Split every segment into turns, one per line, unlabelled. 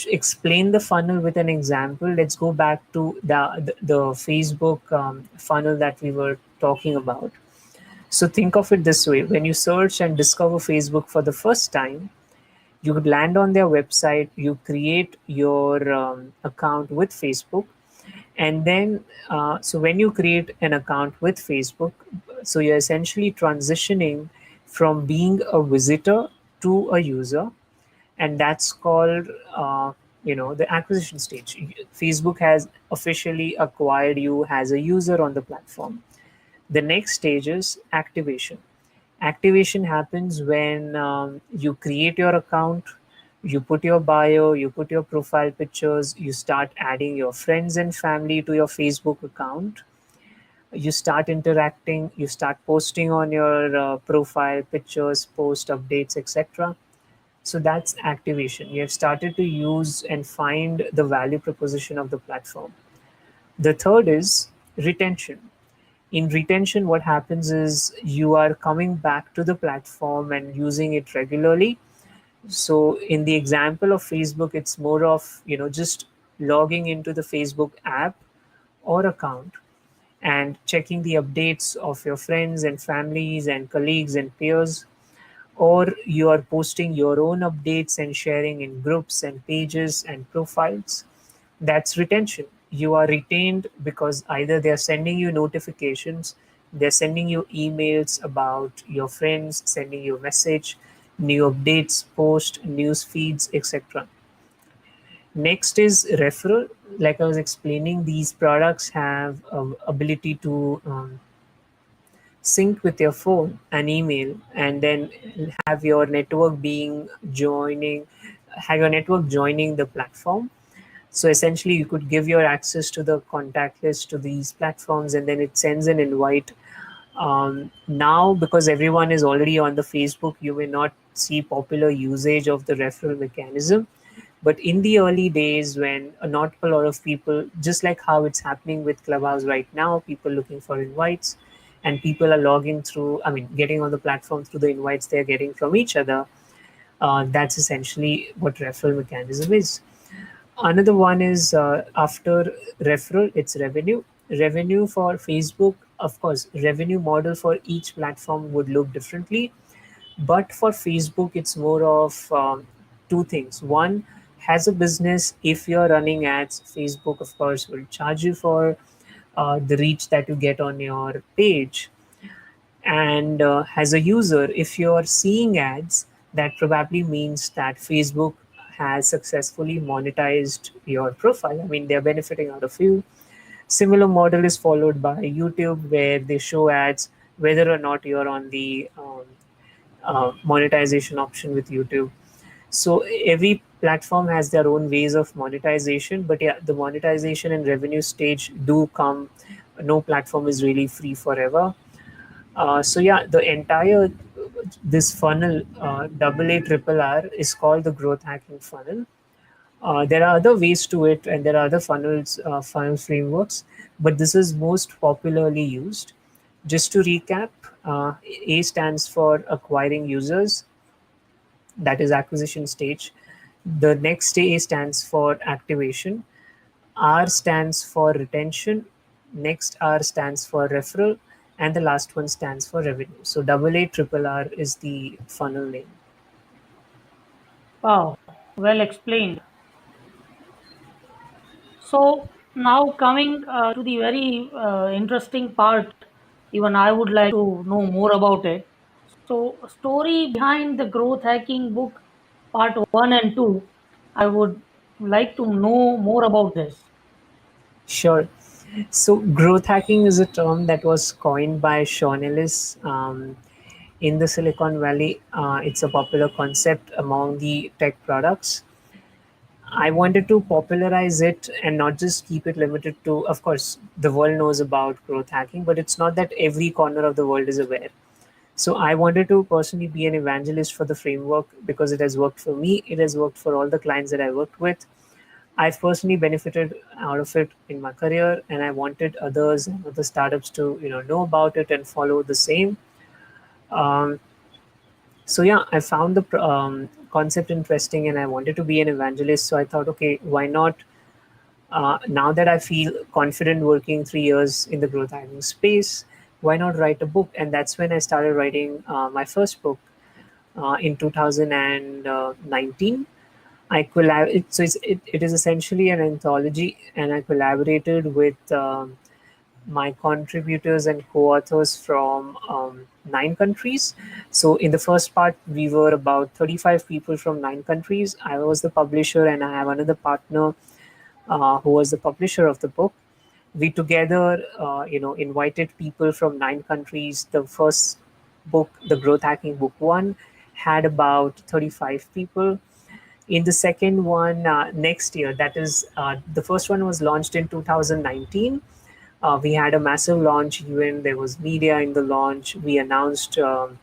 explain the funnel with an example, let's go back to the Facebook funnel that we were talking about. So think of it this way: when you search and discover Facebook for the first time, you could land on their website, you create your account with Facebook, and then so when you create an account with Facebook, so you're essentially transitioning from being a visitor to a user, and that's called the acquisition stage. Facebook has officially acquired you as a user on the platform. The next stage is activation. Activation happens when you create your account, you put your bio, you put your profile pictures, you start adding your friends and family to your Facebook account, you start interacting, you start posting on your profile pictures, post updates, etc. So that's activation. You have started to use and find the value proposition of the platform. The third is retention. In retention, what happens is you are coming back to the platform and using it regularly. So in the example of Facebook, it's more of just logging into the Facebook app or account and checking the updates of your friends and families and colleagues and peers, or you are posting your own updates and sharing in groups and pages and profiles. That's retention. You are retained because either they're sending you notifications, they're sending you emails about your friends, sending you a message, new updates, post, news feeds, etc. Next is referral. Like I was explaining, these products have ability to sync with your phone and email, and then have your network being joining, have your network joining the platform. So essentially, you could give your access to the contact list to these platforms, and then it sends an invite. Now, because everyone is already on the Facebook, you may not see popular usage of the referral mechanism. But in the early days, when not a lot of people, just like how it's happening with Clubhouse right now, people looking for invites, and people are logging through, I mean, getting on the platform through the invites they're getting from each other. That's essentially what referral mechanism is. Another one is after referral, it's revenue. Revenue for Facebook, of course, revenue model for each platform would look differently. But for Facebook, it's more of two things. One, has a business, if you're running ads, Facebook, of course, will charge you for the reach that you get on your page. And as a user, if you're seeing ads, that probably means that Facebook has successfully monetized your profile. I mean, they're benefiting out of you. Similar model is followed by YouTube, where they show ads whether or not you're on the monetization option with YouTube. So every platform has their own ways of monetization, but yeah, the monetization and revenue stage do come. No platform is really free forever. So yeah, the entire this funnel, double A triple R, is called the growth hacking funnel. There are other ways to it, and there are other funnel frameworks, but this is most popularly used. Just to recap, A stands for acquiring users, that is acquisition stage. The next A stands for activation. R stands for retention. Next R stands for referral, and the last one stands for revenue. So double A triple R is the funnel name.
Wow, well explained. So now coming to the very interesting part, even I would like to know more about it. So, story behind the growth hacking book, part one and two. I would like to know more about this.
Sure. So growth hacking is a term that was coined by Sean Ellis in the Silicon Valley. It's a popular concept among the tech products. I wanted to popularize it and not just keep it limited to, of course, the world knows about growth hacking, but it's not that every corner of the world is aware. So I wanted to personally be an evangelist for the framework because it has worked for me. It has worked for all the clients that I worked with. I've personally benefited out of it in my career, and I wanted others and other startups to know about it and follow the same. Um, so yeah, I found the concept interesting and I wanted to be an evangelist. So I thought, okay, why not? Now that I feel confident working 3 years in the growth hacking space, why not write a book? And that's when I started writing my first book in 2019. It is essentially an anthology, and I collaborated with my contributors and co-authors from 9 countries. So in the first part, we were about 35 people from 9 countries. I was the publisher, and I have another partner who was the publisher of the book. We together, invited people from 9 countries. The first book, the Growth Hacking Book One, had about 35 people. In the second one, next year, that is, the first one was launched in 2019. We had a massive launch event. There was media in the launch. We announced July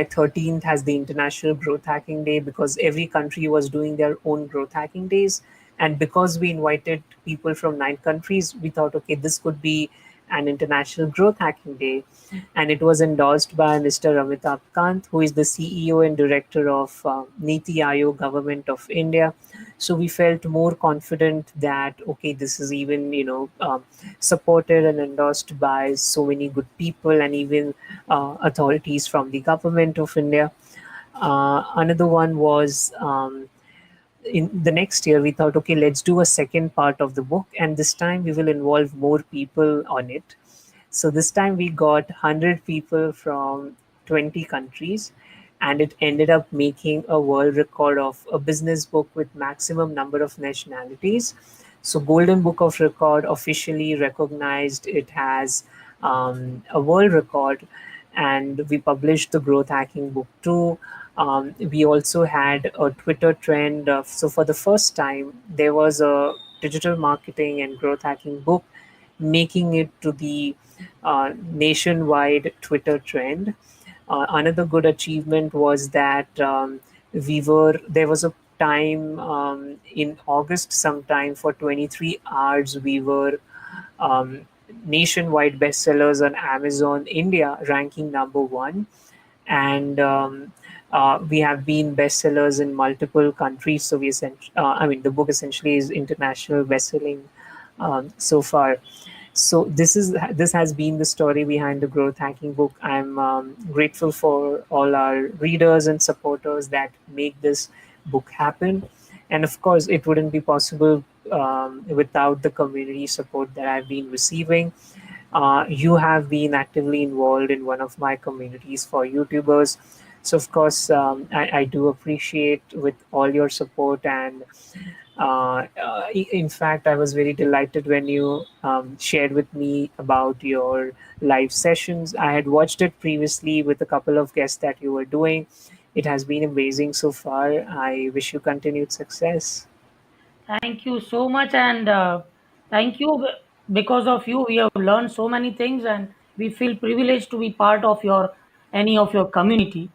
13th as the International Growth Hacking Day because every country was doing their own growth hacking days. And because we invited people from 9 countries, we thought, okay, this could be an International Growth Hacking Day. And it was endorsed by Mr. Amitabh Kant, who is the CEO and director of Niti Aayog, Government of India. So we felt more confident that, okay, this is even, supported and endorsed by so many good people and even authorities from the government of India. Another one was in the next year, we thought, okay, let's do a second part of the book, and this time we will involve more people on it. So this time we got 100 people from 20 countries, and it ended up making a world record of a business book with maximum number of nationalities. So Golden Book of Record officially recognized it has a world record, and we published the Growth Hacking Book too. We also had a Twitter trend. So for the first time, there was a digital marketing and growth hacking book, making it to the nationwide Twitter trend. Another good achievement was that there was a time in August sometime for 23 hours we were um, nationwide bestsellers on Amazon India, ranking number one. And we have been bestsellers in multiple countries. So the book essentially is international bestselling so far. So this has been the story behind the growth hacking book. I'm grateful for all our readers and supporters that make this book happen, and of course, it wouldn't be possible without the community support that I've been receiving. You have been actively involved in one of my communities for YouTubers. So, of course, I do appreciate with all your support. And in fact, I was very delighted when you shared with me about your live sessions. I had watched it previously with a couple of guests that you were doing. It has been amazing so far. I wish you continued success.
Thank you so much, and thank you. Because of you, we have learned so many things, and we feel privileged to be part of your any of your community.